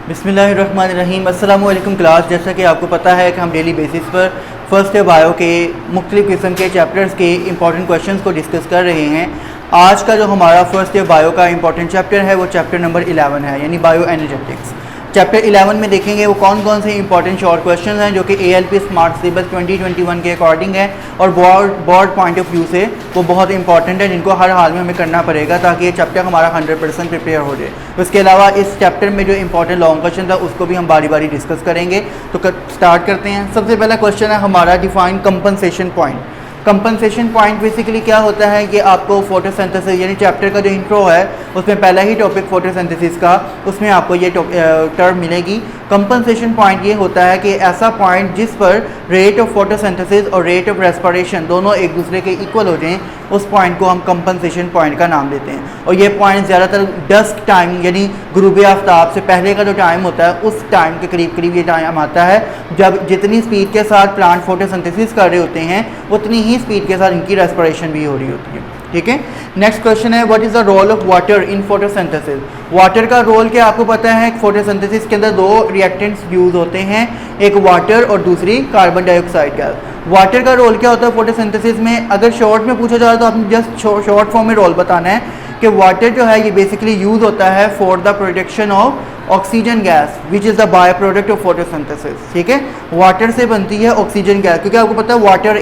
बिस्मिल्लाहिर्रहमानिर्रहीम। अस्सलाम वालेकुम क्लास। जैसा कि आपको पता है कि हम डेली बेसिस पर फर्स्ट ईयर बायो के मुख्तलिफ़ किस्म के चैप्टर्स के इंपॉर्टेंट क्वेश्चंस को डिस्कस कर रहे हैं। आज का जो हमारा फर्स्ट ईयर बायो का इंपॉर्टेंट चैप्टर है वो चैप्टर नंबर 11 है, यानी बायो एनर्जेटिक्स। चैप्टर 11 में देखेंगे वो कौन कौन से इंपॉर्टेंट शॉर्ट क्वेश्चन हैं जो कि ALP स्मार्ट सिलेबस 2021 के अकॉर्डिंग है और बोर्ड पॉइंट ऑफ व्यू से वो बहुत इंपॉर्टेंट है, जिनको हर हाल में हमें करना पड़ेगा ताकि ये चैप्टर हमारा 100% प्रिपेयर हो जाए। उसके अलावा इस चैप्टर में जो इंपॉर्टेंट लॉन्ग क्वेश्चन था उसको भी हम बारी बारी डिस्कस करेंगे। तो स्टार्ट करते हैं। सबसे पहला क्वेश्चन है हमारा, define compensation point. Compensation point basically क्या होता है कि आपको फोटोसिंथेसिस यानी चैप्टर का जो इंट्रो है उसमें पहला ही टॉपिक फोटोसिंथेसिस का, उसमें आपको ये टर्म मिलेगी। कंपनसेशन पॉइंट ये होता है कि ऐसा पॉइंट जिस पर रेट ऑफ फोटोसिंथेसिस और रेट ऑफ रेस्पिरेशन दोनों एक दूसरे के इक्वल हो जाएं, उस पॉइंट को हम कंपनसेशन पॉइंट का नाम देते हैं। और ये पॉइंट ज़्यादातर डस्क टाइम यानी गुरूब आफ्ताब से पहले का जो टाइम होता है उस टाइम के करीब करीब ये टाइम आता है, जब जितनी स्पीड के साथ प्लांट फोटोसिंथेसिस कर रहे होते हैं उतनी ही स्पीड के साथ इनकी रेस्पिरेशन भी हो रही होती है। ठीक है। नेक्स्ट क्वेश्चन है, what is the role of water in photosynthesis. Water का रोल क्या आपको पता है? फोटोसिंथेसिस के अंदर दो रिएक्टेंट्स यूज़ होते हैं, एक वाटर और दूसरी कार्बन डाइऑक्साइड गैस। वाटर का रोल क्या होता है फोटोसिंथेसिस में? अगर शॉर्ट में पूछा जाए तो आपने जस्ट शॉर्ट फॉर्म में रोल बताना है कि वाटर जो है ये बेसिकली यूज़ होता है for the production of oxygen gas which is the by product of photosynthesis. ठीक है, वाटर से बनती है ऑक्सीजन गैस, क्योंकि आपको पता है वाटर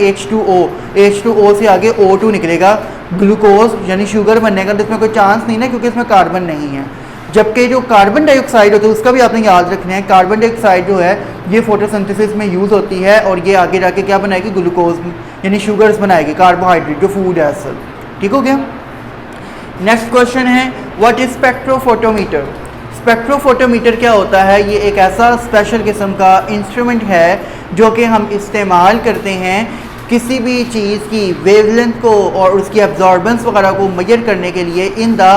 H2O से आगे O2 निकलेगा, ग्लूकोज यानी शुगर बनने का, तो इसमें कोई चांस नहीं है क्योंकि इसमें कार्बन नहीं है। जबकि जो कार्बन डाइऑक्साइड होता है उसका भी आपने याद रखना है, कार्बन डाइऑक्साइड जो है ये फोटोसिंथेसिस में यूज़ होती है और ये आगे जाके क्या बनाएगी? ग्लूकोज यानी शुगर्स बनाएगी, कार्बोहाइड्रेट जो फूड है असल। ठीक हो गया। नेक्स्ट क्वेश्चन है, व्हाट इज स्पेक्ट्रोफोटोमीटर। स्पेक्ट्रोफोटोमीटर क्या होता है? ये एक ऐसा स्पेशल किस्म का इंस्ट्रूमेंट है जो कि हम इस्तेमाल करते हैं किसी भी चीज़ की वेवलेंथ को और उसकी एब्जॉर्बेंस वगैरह को मेजर करने के लिए in the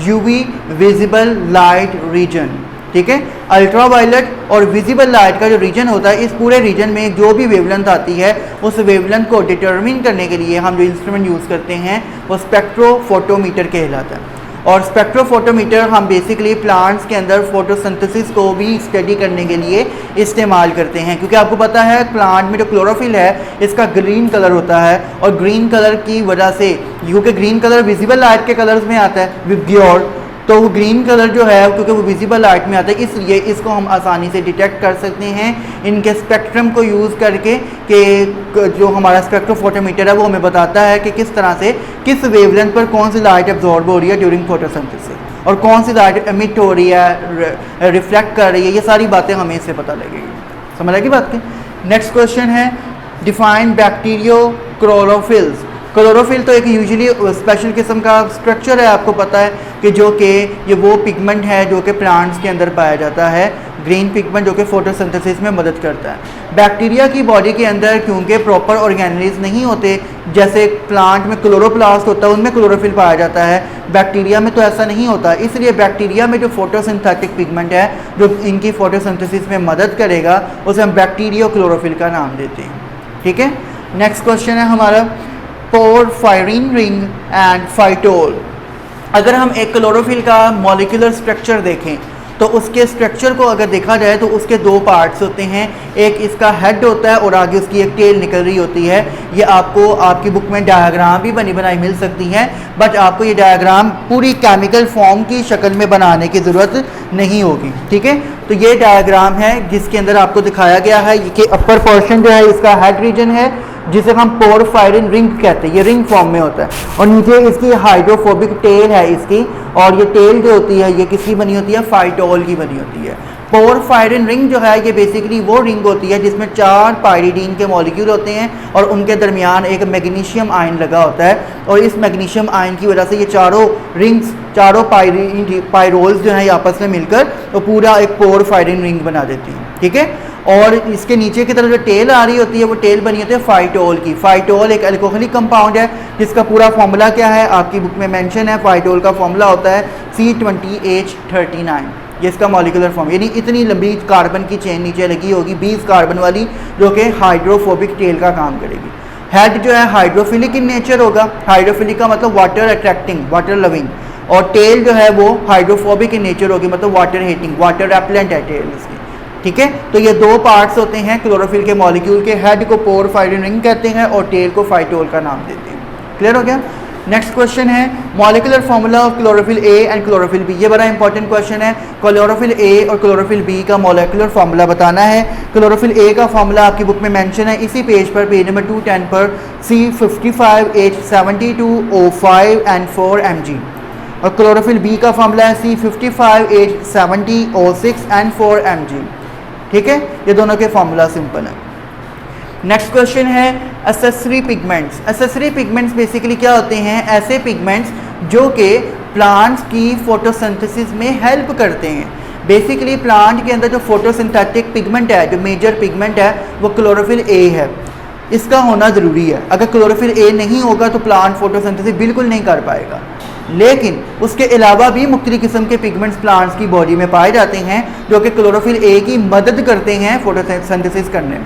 UV visible light region. ठीक है, अल्ट्रावायलेट और विजिबल लाइट का जो रीजन होता है, इस पूरे रीजन में जो भी वेवलेंथ आती है उस वेवलेंथ को डिटरमिन करने के लिए हम जो इंस्ट्रूमेंट यूज़ करते हैं वो स्पेक्ट्रोफोटोमीटर कहलाता है। और स्पेक्ट्रोफोटोमीटर हम बेसिकली प्लांट्स के अंदर फोटोसिंथेसिस को भी स्टडी करने के लिए इस्तेमाल करते हैं, क्योंकि आपको पता है प्लांट में जो क्लोरोफिल है इसका ग्रीन कलर होता है और ग्रीन कलर की वजह से, क्योंकि ग्रीन कलर विजिबल लाइट के कलर्स में आता है विब्ग्योर, तो वो ग्रीन कलर जो है क्योंकि वो विजिबल लाइट में आता है इसलिए इसको हम आसानी से डिटेक्ट कर सकते हैं इनके स्पेक्ट्रम को यूज़ करके, कि जो हमारा स्पेक्ट्रोफोटोमीटर है वो हमें बताता है कि किस तरह से किस वेवलेंथ पर कौन सी लाइट एब्जॉर्ब हो रही है ड्यूरिंग फोटोसिंथेसिस और कौन सी लाइट एमिट हो रही है, रिफ्लेक्ट कर रही है। ये सारी बातें हमें इससे पता लगेगी। समझ आएगी बात की। नेक्स्ट क्वेश्चन है, डिफाइन बैक्टीरियो क्लोरोफिल्स। क्लोरोफिल तो एक यूजुअली स्पेशल किस्म का स्ट्रक्चर है, आपको पता है कि जो कि ये वो पिगमेंट है जो कि प्लांट्स के अंदर पाया जाता है, ग्रीन पिगमेंट जो कि फोटोसिंथेसिस में मदद करता है। बैक्टीरिया की बॉडी के अंदर क्योंकि प्रॉपर ऑर्गेनेल्स नहीं होते, जैसे प्लांट में क्लोरोप्लास्ट होता है उनमें क्लोरोफिल पाया जाता है, बैक्टीरिया में तो ऐसा नहीं होता, इसलिए बैक्टीरिया में जो फोटोसिंथेटिक पिगमेंट है जो इनकी फोटोसिंथेसिस में मदद करेगा उसे हम बैक्टीरियो क्लोरोफिल का नाम देते हैं। ठीक है। नेक्स्ट क्वेश्चन है हमारा, पोरफायरिन रिंग एंड फाइटोल। अगर हम एक क्लोरोफिल का मॉलिक्यूलर स्ट्रक्चर देखें तो उसके स्ट्रक्चर को अगर देखा जाए तो उसके दो पार्ट्स होते हैं, एक इसका हेड होता है और आगे उसकी एक टेल निकल रही होती है। ये आपको आपकी बुक में डायग्राम भी बनी बनाई मिल सकती हैं, बट आपको ये डायग्राम पूरी केमिकल फॉर्म की शक्ल में बनाने की ज़रूरत नहीं होगी। ठीक है, तो ये डायग्राम है जिसके अंदर आपको दिखाया गया है कि अपर पोर्शन जो है इसका हेड रीजन है जिसे हम पोरफायरिन रिंग कहते हैं, ये रिंग फॉर्म में होता है, और नीचे इसकी हाइड्रोफोबिक टेल है इसकी, और ये टेल जो होती है ये किसकी बनी होती है? फाइटोल की बनी होती है। पोरफायरिन रिंग जो है ये बेसिकली वो रिंग होती है जिसमें 4 पायरीडीन के मॉलिक्यूल होते हैं और उनके दरमियान एक मैग्नीशियम आयन लगा होता है, और इस मैग्नीशियम आयन की वजह से ये चारों रिंग्स, चारों पायरोल्स जो हैं ये आपस में मिलकर तो पूरा एक पोरफायरिन रिंग बना देती हैं। ठीक है, और इसके नीचे की तरफ जो टेल आ रही होती है वो टेल बनी होती है फाइटोल की। फाइटोल एक अल्कोहलिक कंपाउंड है जिसका पूरा फॉर्मूला क्या है आपकी बुक में मेंशन है। फाइटोल का फॉर्मूला होता है C20H39, ये इसका मॉलिक्यूलर फॉर्म, यानी इतनी लंबी कार्बन की चेन नीचे लगी होगी 20 कार्बन वाली, जो कि हाइड्रोफोबिक टेल का काम करेगी। हेड जो है हाइड्रोफिलिक इन नेचर होगा, हाइड्रोफिलिक का मतलब वाटर अट्रैक्टिंग, वाटर लविंग, और टेल जो है वो हाइड्रोफोबिक इन नेचर होगी, मतलब वाटर हीटिंग, वाटर रेपेलेंट है टेल इसकी, ठीक है। तो ये दो पार्ट्स होते हैं क्लोरोफिल के मॉलिक्यूल के, हेड को पोरफायरिन रिंग कहते हैं और टेल को फाइटोल का नाम देते हैं। क्लियर हो गया। नेक्स्ट क्वेश्चन है molecular formula of chlorophyll a and chlorophyll b. ये बड़ा इंपॉर्टेंट क्वेश्चन है। क्लोरोफिल ए और क्लोरोफिल बी का मॉलिक्यूलर फॉर्मूला बताना है। क्लोरोफिल ए का फॉर्मूला आपकी बुक में मेंशन है इसी पेज पर, पेज नंबर 210 पर, C55H72O5 and 4 mg। और क्लोरोफिल बी का फॉर्मूला है C55H70O6 and 4 mg। ठीक है, ये दोनों के फॉर्मूला सिंपल है। नेक्स्ट क्वेश्चन है accessory pigments. Accessory pigments basically क्या होते हैं? ऐसे पिगमेंट्स जो कि प्लांट्स की फोटोसिंथेसिस में हेल्प करते हैं। बेसिकली प्लांट के अंदर जो फोटोसिंथेटिक पिगमेंट है, जो मेजर पिगमेंट है, वो क्लोरोफिल ए है। इसका होना ज़रूरी है। अगर क्लोरोफिल ए नहीं होगा तो प्लांट फोटोसिंथेसिस बिल्कुल नहीं कर पाएगा। लेकिन उसके अलावा भी मुख्तलिफ किस्म के पिगमेंट्स प्लांट्स की बॉडी में पाए जाते हैं जो कि क्लोरोफिल ए की मदद करते हैं फोटोसिंथेसिस करने में।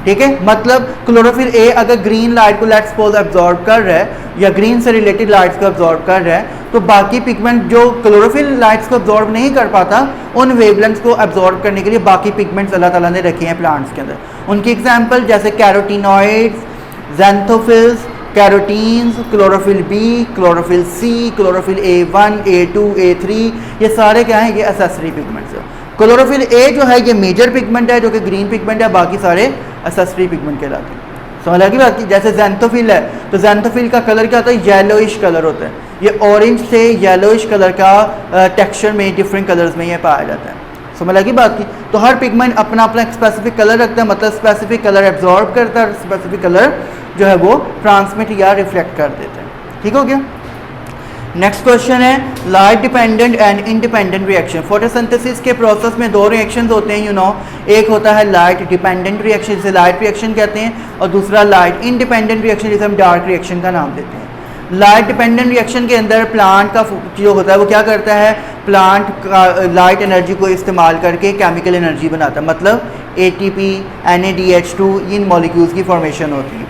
ठीक है, मतलब क्लोरोफिल ए अगर ग्रीन लाइट को लेट्स सपोज एब्जॉर्ब कर रहा है या ग्रीन से रिलेटेड लाइट्स को एब्जॉर्ब कर रहा है, तो बाकी पिगमेंट जो क्लोरोफिल लाइट्स को एब्जॉर्ब नहीं कर पाता, उन वेवलेंथ्स को एब्जॉर्ब करने के लिए बाकी पिगमेंट्स अल्लाह ताला ने रखे हैं प्लांट्स के अंदर। उनकी एग्जांपल जैसे carotenoids, xanthophylls, carotenes, chlorophyll B, chlorophyll C, chlorophyll A1, A2, A3, ये सारे क्या हैं? ये एसेसरी पिगमेंट्स हैं। क्लोरोफिल ए जो है ये मेजर पिगमेंट है जो कि ग्रीन पिगमेंट है, बाकी सारे एसेसरी पिगमेंट कहलाते हैं। समझ लगी बात की? जैसे ज़ैंथोफिल है तो ज़ैंथोफिल का कलर क्या होता है? येलोइश कलर होता है। ये ऑरेंज से येलोइश कलर का टेक्सचर में डिफरेंट कलर्स में ये पाया जाता है। समझ लगी बात की? तो हर पिगमेंट अपना अपना एक स्पेसिफिक कलर रखता है, मतलब स्पेसिफिक कलर एब्जॉर्ब करता है और स्पेसिफिक कलर जो है वो ट्रांसमिट या रिफ्लेक्ट कर देते हैं। ठीक हो गया। नेक्स्ट क्वेश्चन है light dependent and independent reaction. Photosynthesis के प्रोसेस में दो रिएक्शंस होते हैं, एक होता है लाइट डिपेंडेंट रिएक्शन जिसे लाइट रिएक्शन कहते हैं, और दूसरा लाइट इंडिपेंडेंट रिएक्शन जिसे हम डार्क रिएक्शन का नाम देते हैं। लाइट डिपेंडेंट रिएक्शन के अंदर प्लांट का जो होता है वो क्या करता है? प्लांट का लाइट एनर्जी को इस्तेमाल करके केमिकल एनर्जी बनाता है, मतलब ATP, NADH2 इन मॉलिक्यूल्स की फॉर्मेशन होती है।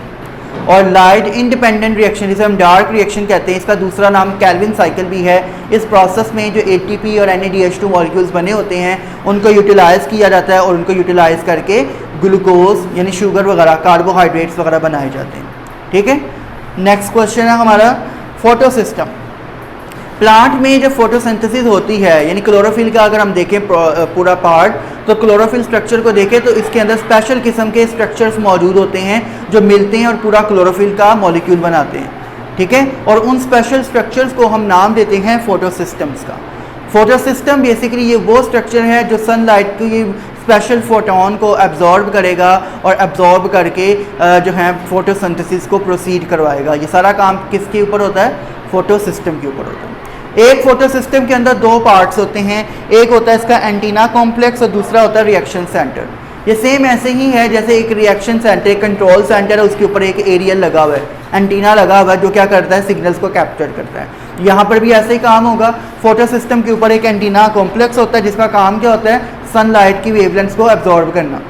और लाइट इंडिपेंडेंट रिएक्शन जिसे हम डार्क रिएक्शन कहते हैं, इसका दूसरा नाम कैल्विन साइकिल भी है। इस प्रोसेस में जो ATP और NADH2 मॉलिक्यूल्स बने होते हैं उनको यूटिलाइज़ किया जाता है और उनको यूटिलाइज़ करके ग्लूकोज यानी शुगर वगैरह, कार्बोहाइड्रेट्स वगैरह बनाए जाते हैं। ठीक है। नेक्स्ट क्वेश्चन है हमारा फोटोसिस्टम। प्लांट में जब फोटोसिंथेसिस होती है, यानी क्लोरोफिल का अगर हम देखें पूरा पार्ट, तो क्लोरोफिल स्ट्रक्चर को देखें तो इसके अंदर स्पेशल किस्म के स्ट्रक्चर्स मौजूद होते हैं जो मिलते हैं और पूरा क्लोरोफिल का मॉलिक्यूल बनाते हैं। ठीक है, और उन स्पेशल स्ट्रक्चर्स को हम नाम देते हैं फोटोसिस्टम्स का। फोटोसिस्टम बेसिकली ये वो स्ट्रक्चर है जो सनलाइट की स्पेशल फोटोन को एब्जॉर्ब करेगा और एब्जॉर्ब करके जो है फोटोसिंथेसिस को प्रोसीड करवाएगा। ये सारा काम किसके ऊपर होता है? फोटोसिस्टम के ऊपर होता है। एक फोटोसिस्टम के अंदर दो पार्ट्स होते हैं, एक होता है इसका एंटीना कॉम्प्लेक्स और दूसरा होता है रिएक्शन सेंटर। ये सेम ऐसे ही है जैसे एक रिएक्शन सेंटर, एक कंट्रोल सेंटर है, उसके ऊपर एक एरियल लगा हुआ है, एंटीना लगा हुआ है जो क्या करता है? सिग्नल्स को कैप्चर करता है। यहाँ पर भी ऐसे ही काम होगा। फोटो सिस्टम के ऊपर एक एंटीना कॉम्प्लेक्स होता है जिसका काम क्या होता है? सनलाइट की वेवलेंथ्स को एब्जॉर्ब करना।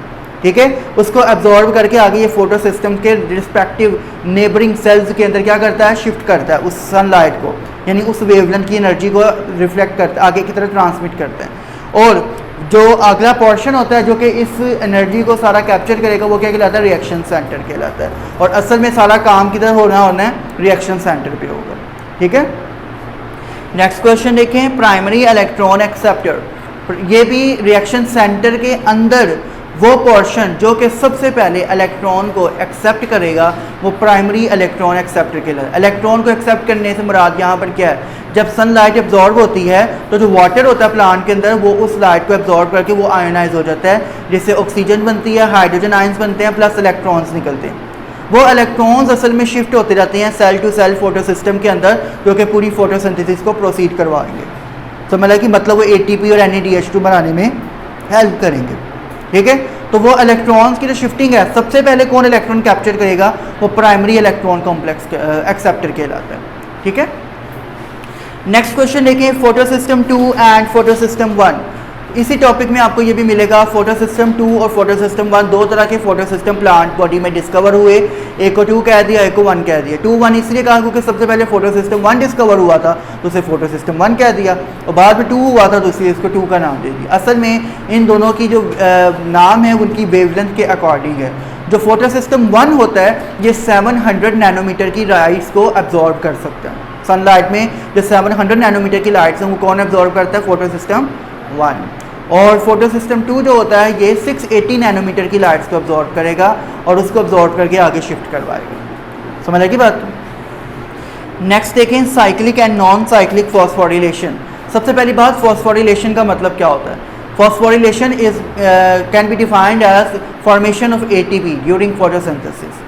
ठीक है, उसको एब्जॉर्ब करके आगे ये फोटो सिस्टम के रिस्पेक्टिव नेबरिंग सेल्स के अंदर क्या करता है? शिफ्ट करता है उस सनलाइट को, यानी उस वेवलेंथ की एनर्जी को रिफ्लेक्ट करता है, आगे की तरफ ट्रांसमिट करता है। और जो अगला पोर्शन होता है जो कि इस एनर्जी को सारा कैप्चर करेगा वो क्या कहलाता है? रिएक्शन सेंटर कहलाता है। और असल में सारा काम किधर होना है? रिएक्शन सेंटर पे होगा। ठीक है। नेक्स्ट क्वेश्चन देखें, प्राइमरी इलेक्ट्रॉन एक्सेप्टर। ये भी रिएक्शन सेंटर के अंदर वो पोर्शन जो कि सबसे पहले इलेक्ट्रॉन को एक्सेप्ट करेगा वो प्राइमरी इलेक्ट्रॉन एक्सेप्टर कहलाता है। इलेक्ट्रॉन को एक्सेप्ट करने से मुराद यहाँ पर क्या है? जब सनलाइट एब्जॉर्ब होती है तो जो वाटर होता है प्लांट के अंदर वो उस लाइट को एब्जॉर्ब करके वो आयोनाइज हो जाता है, जिससे ऑक्सीजन बनती है, हाइड्रोजन आयंस बनते हैं, प्लस इलेक्ट्रॉन्स निकलते हैं। वो इलेक्ट्रॉन्स असल में शिफ्ट होते रहते हैं cell to cell photosystem के अंदर, जो कि पूरी फोटोसिंथेसिस को प्रोसीड करवाएंगे। तो मतलब वो ATP और NADH2 बनाने में हेल्प करेंगे। ठीक है, तो वो इलेक्ट्रॉन्स की जो शिफ्टिंग है, सबसे पहले कौन इलेक्ट्रॉन कैप्चर करेगा? वो प्राइमरी इलेक्ट्रॉन कॉम्प्लेक्स एक्सेप्टर कहलाता है। ठीक है। नेक्स्ट क्वेश्चन देखें, फोटोसिस्टम 2 एंड फोटोसिस्टम 1। इसी टॉपिक में आपको ये भी मिलेगा फोटो सिस्टम 2 और फोटो सिस्टम 1, दो तरह के फोटो सिस्टम प्लांट बॉडी में डिस्कवर हुए, एक को 2 कह दिया, एक को 1 कह दिया। 2 1 इसलिए कहा क्योंकि सबसे पहले फोटो सिस्टम 1 डिस्कवर हुआ था तो उसे फोटो सिस्टम 1 कह दिया, और बाद में 2 हुआ था तो इसलिए इसको 2 का नाम दे दिया। असल में इन दोनों की जो नाम है उनकी वेवलेंथ के अकॉर्डिंग है। जो फोटो सिस्टम 1 होता है ये 700 नैनोमीटर की लाइट्स को एब्जॉर्ब कर सकता है। सनलाइट में जो 700 नैनोमीटर की लाइट्स हैं वो कौन एब्जॉर्ब करता है? Photo system 1। और फोटो सिस्टम 2 जो होता है ये 680 नैनोमीटर की लाइट्स को अब्जॉर्ब करेगा और उसको अब्जॉर्ब करके आगे शिफ्ट करवाएगा। समझ आएगी बात? नेक्स्ट देखें cyclic and non cyclic phosphorylation. सबसे पहली बात, फॉस्फोरिलेशन का मतलब क्या होता है? Phosphorylation is can be defined as formation of ATP during photosynthesis.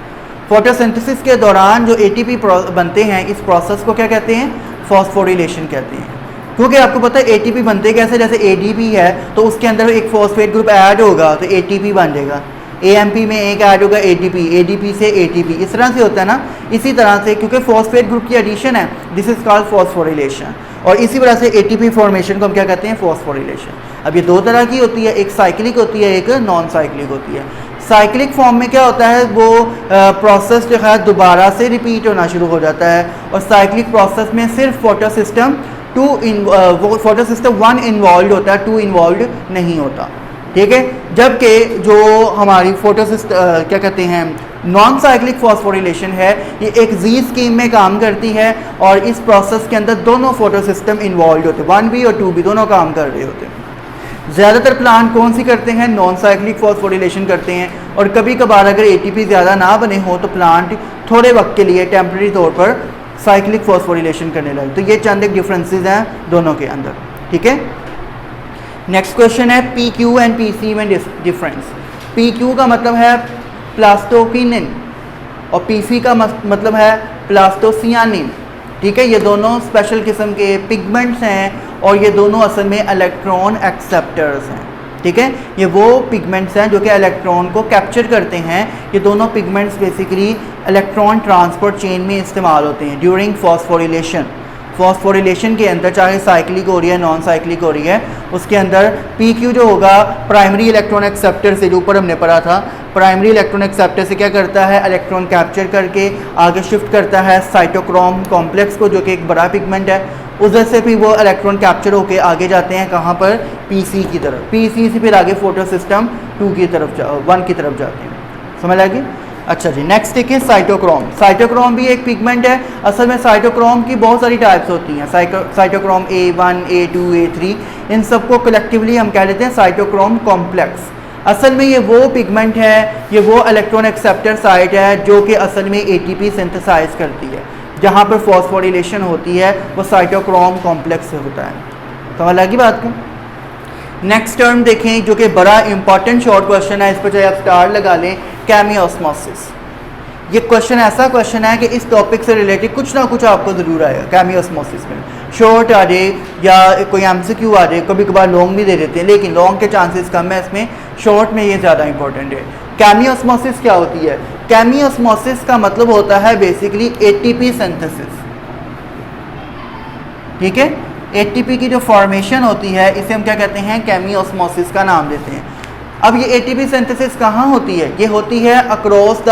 Photosynthesis के दौरान जो एटीपी बनते हैं इस प्रोसेस को क्या कहते हैं? फॉस्फोरिलेशन कहते हैं। क्योंकि आपको पता है एटीपी बनते कैसे, जैसे एडीपी है तो उसके अंदर एक फॉस्फेट ग्रुप ऐड होगा तो एटीपी बन जाएगा, एएमपी में एक ऐड होगा एडीपी, एडीपी से एटीपी, इस तरह से होता है ना। इसी तरह से क्योंकि फॉस्फेट ग्रुप की एडिशन है, दिस इज कॉल्ड फॉस्फोरिलेशन, और इसी वजह से एटीपी फॉर्मेशन को हम क्या कहते हैं? फॉस्फोरिलेशन। अब ये दो तरह की होती है, एक साइक्लिक होती है, एक नॉन साइक्लिक होती है। साइक्लिक फॉर्म में क्या होता है, वो प्रोसेस जो है दोबारा से रिपीट होना शुरू हो जाता है, और साइक्लिक प्रोसेस में सिर्फ फोटो सिस्टम 1 इन्वॉल्व होता है, 2 इन्वॉल्व नहीं होता। ठीक है, जबकि जो हमारी फोटो सिस्टम क्या कहते हैं नॉन साइक्लिक फॉस्फोरिलेशन है, ये एक जी स्कीम में काम करती है और इस प्रोसेस के अंदर दोनों फोटो सिस्टम इन्वॉल्व होते हैं, 1 भी और 2 भी दोनों काम कर रहे होते हैं। ज़्यादातर प्लांट कौन सी करते हैं? नॉन साइक्लिक फॉस्फोरिलेशन करते हैं, और कभी कभार अगर एटीपी ज़्यादा ना बने हो तो प्लांट थोड़े वक्त के लिए टेम्प्रेरी तौर पर साइक्लिक फॉस्फोरिलेशन करने लगे। तो ये चंद एक डिफरेंसेस हैं दोनों के अंदर। ठीक है, नेक्स्ट क्वेश्चन है P Q and P C में डिफरेंस। पी क्यू का मतलब है प्लास्टोक्विनिन और पी सी का मतलब है प्लास्टोसियानिन। ठीक है, ये दोनों स्पेशल किस्म के पिगमेंट्स हैं और ये दोनों असल में इलेक्ट्रॉन एक्सेप्टर्स हैं। ठीक है, ये वो पिगमेंट्स हैं जो कि इलेक्ट्रॉन को कैप्चर करते हैं। ये दोनों pigments basically electron transport chain में इस्तेमाल होते हैं ड्यूरिंग फॉस्फोरिलेशन। फॉस्फोरिलेशन के अंदर चाहे साइक्लिक हो रही है नॉन साइक्लिक हो रही है, उसके अंदर पी क्यू जो होगा प्राइमरी इलेक्ट्रॉन एक्सेप्टर से, जो ऊपर हमने पढ़ा था, प्राइमरी इलेक्ट्रॉन एक्सेप्टर से क्या करता है? इलेक्ट्रॉन कैप्चर करके आगे शिफ्ट करता है साइटोक्रोम कॉम्प्लेक्स को, जो कि एक बड़ा पिगमेंट है। उधर से फिर वो इलेक्ट्रॉन कैप्चर होके आगे जाते हैं कहाँ पर? पीसी की तरफ। पीसी से फिर आगे फोटो सिस्टम 1 की तरफ जाते हैं। समझ आ गई? अच्छा जी, नेक्स्ट देखिए साइटोक्रोम। साइटोक्रोम भी एक पिगमेंट है। असल में साइटोक्रोम की बहुत सारी टाइप्स होती हैं, साइटोक्रोम A1, A2, A3, इन सबको कलेक्टिवली हम कह लेते हैं साइटोक्रोम कॉम्प्लेक्स। असल में ये वो पिगमेंट है, ये वो इलेक्ट्रॉन एक्सेप्टर साइट है जो कि असल में एटीपी सिंथेसाइज करती है। जहाँ पर फॉस्फोरिलेशन होती है वो साइटोक्रोम कॉम्प्लेक्स से होता है। समझ लगी बात को? नेक्स्ट टर्म देखें जो कि बड़ा इंपॉर्टेंट शॉर्ट क्वेश्चन है, इस पर चाहे आप स्टार लगा लें, केमियोस्मोसिस। ये क्वेश्चन ऐसा क्वेश्चन है कि इस टॉपिक से रिलेटेड कुछ ना कुछ आपको ज़रूर आएगा। केमियोस्मोसिस में शॉर्ट आ जाए या कोई एमसीक्यू आ जाए, कभी कभार लॉन्ग भी दे देते हैं, लेकिन लॉन्ग के चांसेस कम है इसमें, शॉर्ट में ये ज़्यादा इंपॉर्टेंट है। केमियोस्मोसिस क्या होती है? केमियोस्मोसिस का मतलब होता है बेसिकली एटीपी सिंथेसिस। ठीक है, एटीपी की जो फॉर्मेशन होती है इसे हम क्या कहते हैं? केमियोस्मोसिस का नाम देते हैं। अब ये एटीपी सिंथेसिस कहाँ होती है? ये होती है across the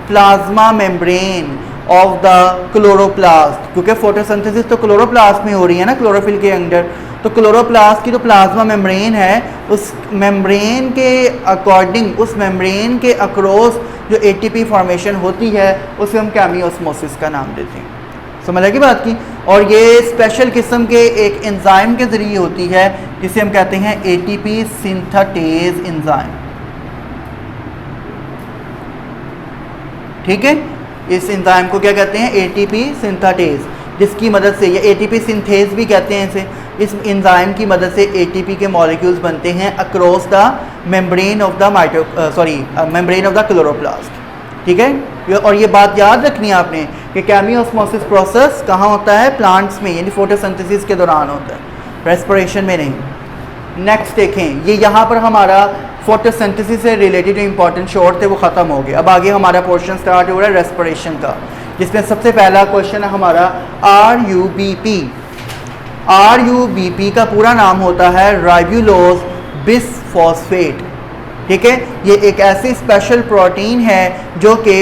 plasma membrane of the chloroplast, क्योंकि फोटोसिंथेसिस तो क्लोरोप्लास्ट में हो रही है ना, क्लोरोफिल के अंदर। तो क्लोरोप्लास्ट की जो प्लाज्मा मेम्ब्रेन है उस मेम्ब्रेन के अकॉर्डिंग, उस मेम्ब्रेन के अक्रॉस जो एटीपी फॉर्मेशन होती है उसे हम केमियोस्मोसिस का नाम देते हैं। समझ लगी बात की? और ये स्पेशल किस्म के एक एंजाइम के ज़रिए होती है जिसे हम कहते हैं एटीपी सिंथेटेज एंजाइम। ठीक है, इस एंजाइम को क्या कहते हैं? एटीपी सिंथेटेज, जिसकी मदद से, या एटीपी सिंथेज भी कहते हैं इसे, इस एंजाइम की मदद से एटीपी के मॉलिक्यूल्स बनते हैं across the membrane of the membrane of the chloroplast. ठीक है, और ये बात याद रखनी है आपने कि केमियोस्मोसिस प्रोसेस कहाँ होता है? प्लांट्स में, यानी फोटोसिंथेसिस के दौरान होता है, रेस्पिरेशन में नहीं। नेक्स्ट देखें, ये यहाँ पर हमारा फोटोसिंथेसिस से रिलेटेड जो इंपॉर्टेंट शॉर्ट थे वो ख़त्म हो गए। अब आगे हमारा पोर्शन स्टार्ट हो रहा है रेस्पिरेशन का, जिसमें सबसे पहला क्वेश्चन है हमारा RUBP। RUBP का पूरा नाम होता है राइबुलोज बिसफॉस्फेट। ठीक है, ये एक ऐसी स्पेशल प्रोटीन है जो कि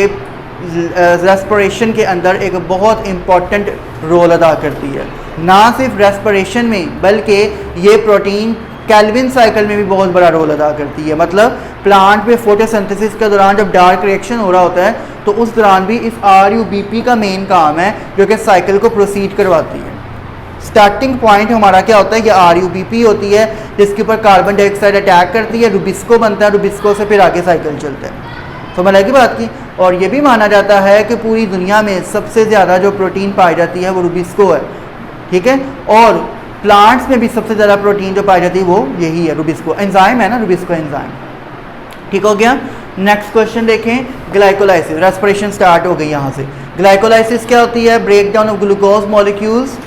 रेस्पिरेशन के अंदर एक बहुत इम्पॉर्टेंट रोल अदा करती है। ना सिर्फ रेस्पिरेशन में बल्कि ये प्रोटीन कैल्विन साइकिल में भी बहुत बड़ा रोल अदा करती है। मतलब प्लांट में फोटोसिंथेसिस के दौरान जब डार्क रिएक्शन हो रहा होता है तो उस दौरान भी इस RUBP का मेन काम है जो कि साइकिल को प्रोसीड करवाती है। स्टार्टिंग पॉइंट हमारा क्या होता है, ये RUBP होती है जिसके ऊपर कार्बन डाइऑक्साइड अटैक करती है, रुबिस्को बनता है, रुबिस्को से फिर आगे साइकिल चलता है। तो मैंने की बात की। और ये भी माना जाता है कि पूरी दुनिया में सबसे ज़्यादा जो प्रोटीन पाई जाती है वो रुबिस्को है। ठीक है, और प्लांट्स में भी सबसे ज़्यादा प्रोटीन जो पाई जाती है वो यही है, रुबिस्को एंजाइम है ना, रुबिस्को एंजाइम। ठीक हो गया। नेक्स्ट क्वेश्चन देखें, ग्लाइकोलाइसिस। रेस्पिरेशन स्टार्ट हो गई यहाँ से। ग्लाइकोलाइसिस क्या होती है? Break down of glucose molecules.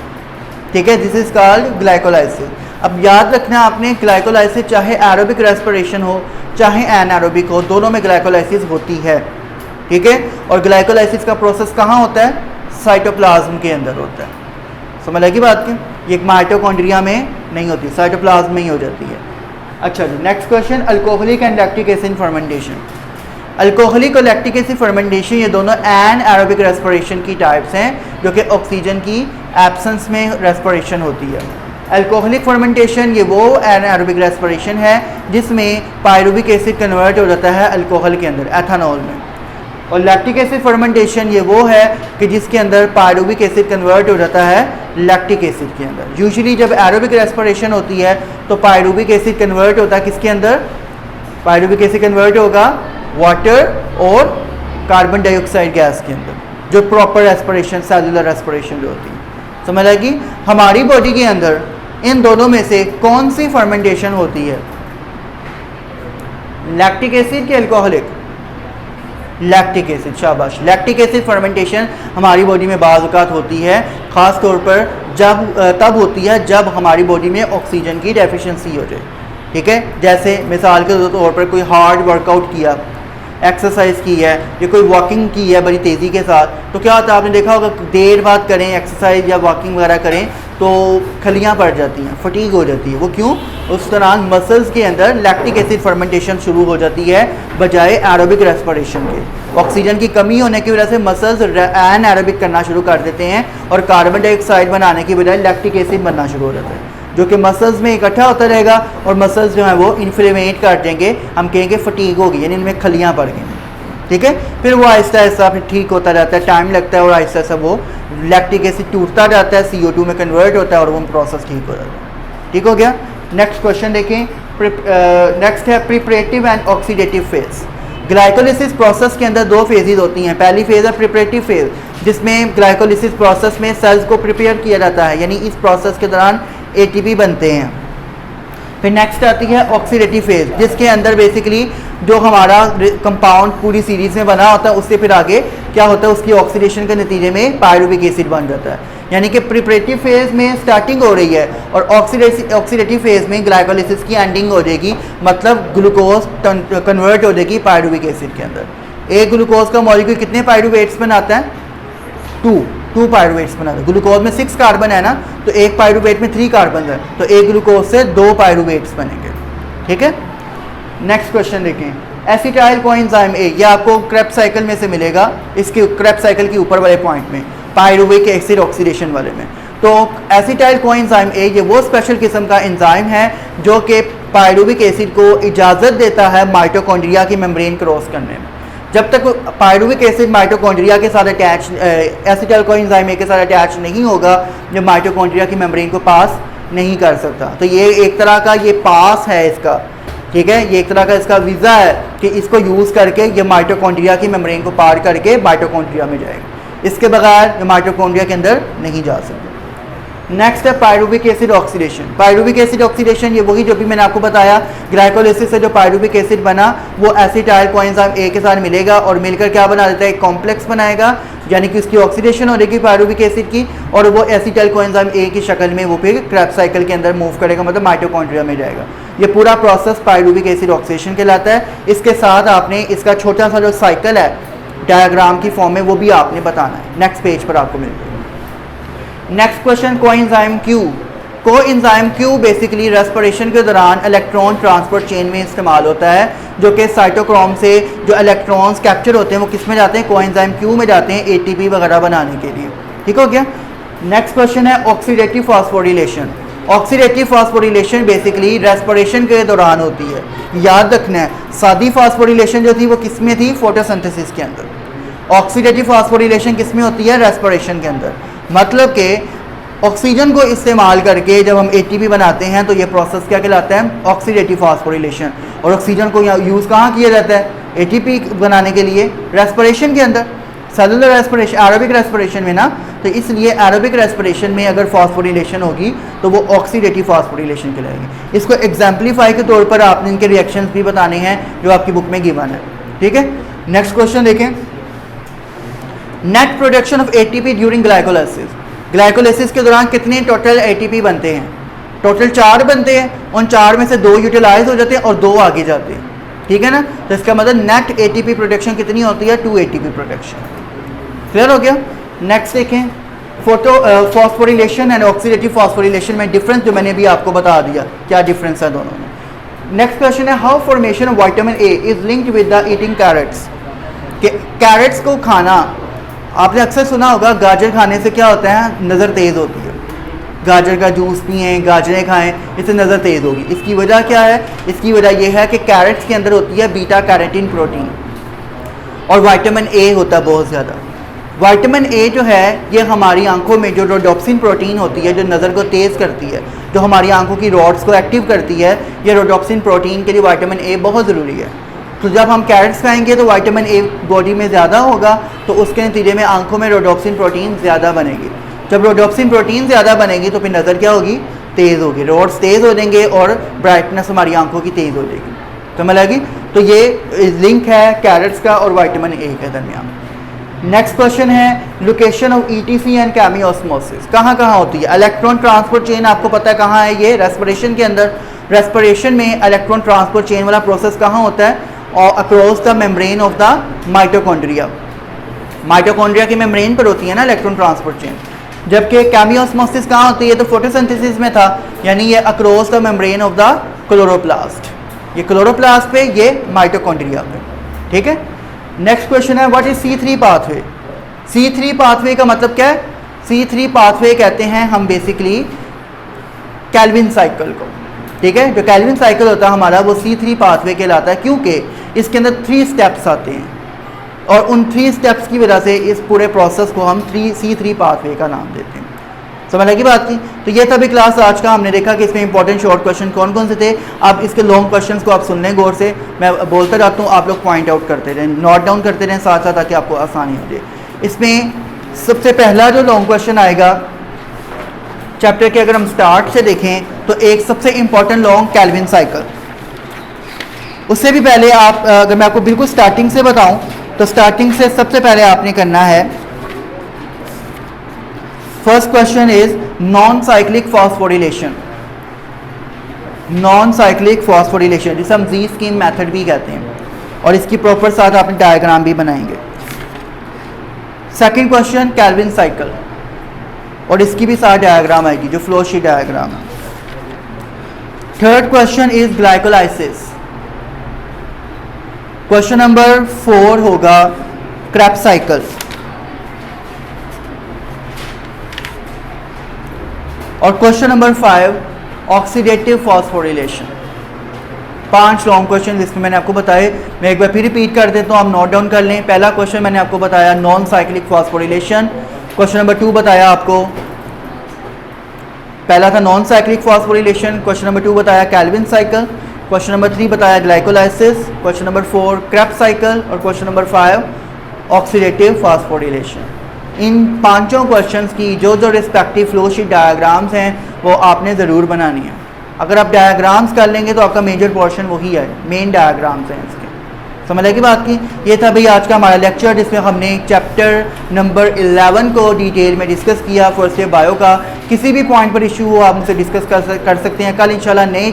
ठीक है, दिस इज कॉल्ड ग्लाइकोलाइसिस। अब याद रखना आपने, ग्लाइकोलाइसिस चाहे एरोबिक रेस्पिरेशन हो चाहे एनारोबिक हो, दोनों में ग्लाइकोलाइसिस होती है। ठीक है, और ग्लाइकोलाइसिस का प्रोसेस कहाँ होता है? साइटोप्लाज्म के अंदर होता है। समझ लगी बात की? ये माइटोकॉन्ड्रिया में नहीं होती, साइटोप्लाज्म में ही हो जाती है। अच्छा जी, next question, alcoholic and lactic acid fermentation. Alcoholic और लैक्टिक एसिड फर्मेंटेशन ये दोनों एन एरोबिक रेस्पिरेशन की टाइप्स हैं जो कि ऑक्सीजन की एब्सेंस में रेस्पिरेशन होती है। अल्कोहलिक फर्मेंटेशन ये वो एन एरोबिक रेस्पिरेशन है जिसमें पायरुविक एसिड कन्वर्ट हो जाता है अल्कोहल के अंदर, एथेनॉल में। और लैक्टिक एसिड फर्मेंटेशन ये वो है कि जिसके अंदर पायरुविक एसिड कन्वर्ट हो जाता है लैक्टिक एसिड के अंदर। यूजुअली जब एरोबिक रेस्पिरेशन होती है तो पायरुविक एसिड कन्वर्ट होता है किसके अंदर? पायरुविक एसिड कन्वर्ट होगा वाटर और कार्बन डाइऑक्साइड गैस के अंदर, जो प्रॉपर रेस्पिरेशन, सेलुलर रेस्पिरेशन जो होती है। समझ आएगी? हमारी बॉडी के अंदर इन दोनों में से कौन सी फर्मेंटेशन होती है? लैक्टिक एसिड के अल्कोहलिक? लैक्टिक एसिड, शाबाश। लैक्टिक एसिड फर्मेंटेशन हमारी बॉडी में बाज़ औक़ात होती है, ख़ास तौर पर तब होती है जब हमारी बॉडी में ऑक्सीजन की डेफिशिएंसी हो जाए। ठीक है, जैसे मिसाल के तौर पर कोई हार्ड वर्कआउट किया, एक्सरसाइज की है या कोई वॉकिंग की है बड़ी तेज़ी के साथ, तो क्या होता है आपने देखा होगा, देर बाद करें एक्सरसाइज या वॉकिंग वगैरह करें तो खलियाँ पड़ जाती हैं, फटीग हो जाती है। वो क्यों? उस दौरान मसल्स के अंदर लैक्टिक एसिड फर्मेंटेशन शुरू हो जाती है बजाय एरोबिक रेस्पिरेशन के। ऑक्सीजन की कमी होने की वजह से मसल्स एन एरोबिक करना शुरू कर देते हैं और कार्बन डाइऑक्साइड बनाने की बजाय लैक्टिक एसिड बनना शुरू हो जाता है, जो कि मसल्स में इकट्ठा होता रहेगा और मसल्स जो है वो इन्फ्लेमेट कर देंगे, हम कहेंगे फटीग होगी, यानी इनमें खलियाँ पड़ गई। ठीक है, फिर वो आहिस्ता आहिस्ता फिर ठीक होता जाता है, टाइम लगता है और आहिस्ता आहिस्ता वो लैक्टिक एसिड टूटता जाता है, CO2 में कन्वर्ट होता है और वो प्रोसेस ठीक हो जाता है। ठीक हो गया। नेक्स्ट क्वेश्चन देखें, नेक्स्ट है preparative and oxidative phase. Glycolysis process के अंदर दो फेजेज होती हैं। पहली फेज़ है प्रिपरेटिव फेज, जिसमें ग्लाइकोलिसिस प्रोसेस में सेल्स को प्रिपेयर किया जाता है, यानी इस प्रोसेस के दौरान ATP बनते हैं। फिर नेक्स्ट आती है ऑक्सीडेटिव फेज, जिसके अंदर बेसिकली जो हमारा कंपाउंड पूरी सीरीज में बना होता है उससे फिर आगे क्या होता है, उसकी ऑक्सीडेशन के नतीजे में पायरुविक एसिड बन जाता है। यानी कि प्रिपरेटिव फेज में स्टार्टिंग हो रही है और ऑक्सीडेटिव फेज में ग्लाइकोलिसिस की एंडिंग हो जाएगी, मतलब ग्लूकोज कन्वर्ट हो जाएगी पायरुविक एसिड के अंदर। एक ग्लूकोज का मॉलिक्यूल कितने पायरुवेट्स बनाता है? टू पायरुवेट्स बनाता है। ग्लूकोज में 6 कार्बन है ना, तो एक पायरुवेट में 3 कार्बन है, तो एक ग्लूकोज से 2 पायरुवेट्स बनेंगे। ठीक है, नेक्स्ट क्वेश्चन देखें, एसिटाइल कोएंजाइम ए, ये आपको क्रेब्स साइकिल में से मिलेगा, इसके क्रेब्स साइकिल के ऊपर वाले पॉइंट में, पायरुविक एसिड ऑक्सीडेशन वाले में। तो एसिटाइल कोएंजाइम ए ये वो स्पेशल किस्म का एंजाइम है जो कि पायरुविक एसिड को इजाज़त देता है माइटोकॉन्ड्रिया की मेम्ब्रेन क्रॉस करने में। जब तक पायरुविक एसिड माइटोकॉन्ड्रिया के साथ अटैच, एसिटाइल कोएंजाइम ए के साथ अटैच नहीं होगा, जब माइटोकॉन्ड्रिया की मेम्ब्रेन को पास नहीं कर सकता। तो ये एक तरह का ये पास है इसका, ठीक है, ये एक तरह का इसका वीज़ा है कि इसको यूज़ करके ये माइटोकॉन्ड्रिया की मेम्ब्रेन को पार करके माइटोकॉन्ड्रिया में जाएगा, इसके बगैर ये माइटोकॉन्ड्रिया के अंदर नहीं जा सकता। नेक्स्ट है pyruvic acid oxidation. Pyruvic acid oxidation ये वही जो भी मैंने आपको बताया, ग्लाइकोलिसिस से जो पायरुविक एसिड बना वो एसिटाइल कोएंजाइम ए के साथ मिलेगा और मिलकर क्या बना देता है, एक कॉम्प्लेक्स बनाएगा, यानी कि उसकी ऑक्सीडेशन हो जाएगी पायरुविक एसिड की और वो एसिटाइल कोएंजाइम ए की शक्ल में वो फिर क्रेब्स साइकिल के अंदर मूव करेगा, मतलब माइटोकॉन्ड्रिया में जाएगा। ये पूरा प्रोसेस पायरुविक एसिड ऑक्सीडेशन कहलाता है। इसके साथ आपने इसका छोटा सा जो साइकिल है डायग्राम की फॉर्म में वो भी आपने बताना है, नेक्स्ट पेज पर आपको मिल जाएगा। Next question, coenzyme Q. Coenzyme Q basically respiration के दौरान इलेक्ट्रॉन ट्रांसपोर्ट चेन में इस्तेमाल होता है, जो कि साइटोक्रोम से जो इलेक्ट्रॉन्स कैप्चर होते हैं वो किस में जाते हैं, कोएंजाइम क्यू में जाते हैं एटीपी वगैरह बनाने के लिए। ठीक हो गया। नेक्स्ट क्वेश्चन है oxidative phosphorylation. Oxidative phosphorylation basically respiration के दौरान होती है। याद रखना है सादी फास्फोरिलेशन जो थी वो किस में थी, फोटोसिंथेसिस के अंदर। ऑक्सीडेटिव फास्फोरिलेशन किस में होती है, रेस्पिरेशन के अंदर। मतलब कि ऑक्सीजन को इस्तेमाल करके जब हम एटीपी बनाते हैं तो ये प्रोसेस क्या कहलाता है, ऑक्सीडेटिव फास्फोरिलेशन। और ऑक्सीजन को यूज़ कहाँ किया जाता है, एटीपी बनाने के लिए, रेस्पिरेशन के अंदर, सेलुलर रेस्पिरेशन, एरोबिक रेस्पिरेशन में ना। तो इसलिए एरोबिक रेस्पिरेशन में अगर फास्फोरिलेशन होगी तो वो ऑक्सीडेटिव फास्फोरिलेशन कहलाएगी। इसको एग्जाम्पलीफाई के तौर पर आपने इनके रिएक्शंस भी बताने हैं जो आपकी बुक में गिवन है। ठीक है। नेक्स्ट क्वेश्चन देखें, net production of ATP during glycolysis. Glycolysis के दौरान कितने टोटल एटीपी बनते हैं, टोटल 4 बनते हैं। उन 4 में से 2 यूटिलाइज हो जाते हैं और 2 आगे जाते हैं। ठीक है ना। तो इसका मतलब नेट एटीपी प्रोडक्शन कितनी होती है, 2 एटीपी प्रोडक्शन। क्लियर हो गया। नेक्स्ट देखें, फास्फोरिलेशन एंड ऑक्सीडेटिव फास्फोरिलेशन में डिफरेंस जो मैंने अभी आपको बता दिया, क्या डिफरेंस है दोनों में। नेक्स्ट क्वेश्चन है, how formation of vitamin A is linked with the eating carrots. Carrots को खाना, आपने अक्सर सुना होगा गाजर खाने से क्या होता है, नज़र तेज़ होती है। गाजर का जूस पिएं, गाजरें खाएं, इससे नज़र तेज़ होगी। इसकी वजह क्या है, इसकी वजह यह है कि कैरेट्स के अंदर होती है बीटा कैरोटीन प्रोटीन और विटामिन ए होता है बहुत ज़्यादा। विटामिन ए जो है ये हमारी आंखों में जो रोडोप्सिन प्रोटीन होती है जो नज़र को तेज़ करती है, जो हमारी आंखों की रॉड्स को एक्टिव करती है, ये रोडोप्सिन प्रोटीन के लिए विटामिन ए बहुत ज़रूरी है। तो जब हम कैरेट्स खाएंगे तो विटामिन ए बॉडी में ज़्यादा होगा, तो उसके नतीजे में आंखों में रोडोप्सिन प्रोटीन ज़्यादा बनेगी। जब रोडोप्सिन प्रोटीन ज़्यादा बनेगी तो फिर नज़र क्या होगी, तेज़ होगी, रॉड्स तेज़ हो जाएंगे और ब्राइटनेस हमारी आंखों की तेज़ हो जाएगी। समझ लगी। तो ये लिंक है कैरेट्स का और विटामिन ए के दरमियान। नेक्स्ट क्वेश्चन है, location of etc and chemiosmosis कहाँ कहाँ होती है। इलेक्ट्रॉन ट्रांसपोर्ट चेन आपको पता है कहाँ है, ये रेस्पिरेशन के अंदर। रेस्पिरेशन में इलेक्ट्रॉन ट्रांसपोर्ट चेन वाला प्रोसेस कहाँ होता है, और across the membrane of the mitochondria. Mitochondria की मेम्ब्रेन पर होती है ना इलेक्ट्रॉन ट्रांसपोर्ट चेन। जबकि केमियोस्मोसिस कहाँ होती है, तो फोटोसिंथेसिस में था, यानी ये across the membrane of the chloroplast. ये क्लोरोप्लास्ट पे, ये माइटोकॉन्ड्रिया पे। ठीक है। नेक्स्ट क्वेश्चन है, what is C3 pathway. C3 pathway का मतलब क्या है, C3 पाथवे कहते हैं हम बेसिकली कैल्विन साइकिल को। ठीक है। जो कैल्विन साइकिल होता है हमारा वो C3 पाथवे कहलाता है, क्योंकि इसके अंदर 3 स्टेप्स आते हैं और उन 3 स्टेप्स की वजह से इस पूरे प्रोसेस को हम C3 पाथवे का नाम देते हैं। समझ लगी बात की। तो ये था भी क्लास आज का। हमने देखा कि इसमें इंपॉर्टेंट शॉर्ट क्वेश्चन कौन कौन से थे। अब इसके लॉन्ग क्वेश्चंस को आप सुन लें गौर से, मैं बोलता जाता हूँ, आप लोग पॉइंट आउट करते रहें, नोट डाउन करते रहें साथ साथ, ताकि आपको आसानी हो जाए। इसमें सबसे पहला जो लॉन्ग क्वेश्चन आएगा चैप्टर के, अगर हम स्टार्ट से देखें तो एक सबसे इंपॉर्टेंट लॉन्ग कैल्विन साइकिल। उससे भी पहले आप, अगर मैं आपको बिल्कुल स्टार्टिंग से बताऊं तो स्टार्टिंग से सबसे पहले आपने करना है, first question is non cyclic phosphorylation. Non cyclic phosphorylation जिसे हम जी स्कीम मेथड भी कहते हैं, और इसकी प्रॉपर साथ आपने डायग्राम भी बनाएंगे। सेकंड क्वेश्चन कैल्विन साइकिल, और इसकी भी साथ डायग्राम आएगी जो फ्लो शीट डायग्राम है। Third question is glycolysis. Question number 4 होगा क्रेब्स साइकिल, और question number 5 oxidative phosphorylation. 5 long question इसमें मैंने आपको बताए। मैं एक बार फिर रिपीट कर देता हूँ, आप नोट डाउन कर लें। पहला क्वेश्चन मैंने आपको बताया non cyclic phosphorylation. Question number 2 बताया आपको, पहला था non cyclic phosphorylation. Question number 2 बताया कैल्विन साइकिल। क्वेश्चन नंबर 3 बताया glycolysis. Question number 4 Krebs cycle, और क्वेश्चन नंबर 5 ऑक्सीडेटिव फॉस्फोरिलेशन। इन 5 क्वेश्चंस की जो जो रिस्पेक्टिव फ्लो शीट डायग्राम्स हैं वो आपने ज़रूर बनानी है। अगर आप डायग्राम्स कर लेंगे तो आपका मेजर पोर्शन वही है, मेन डायग्राम्स हैं इसके। समझ लगी बात की। ये था भाई आज का हमारा लेक्चर, जिसमें हमने चैप्टर नंबर 11 को डिटेल में डिस्कस किया, फर्स्ट ईयर बायो का। किसी भी पॉइंट पर इशू हो आप मुझसे डिस्कस कर सकते हैं। कल इंशाल्लाह नए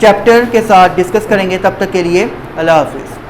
चैप्टर के साथ डिस्कस करेंगे। तब तक के लिए अल्लाह हाफिज़।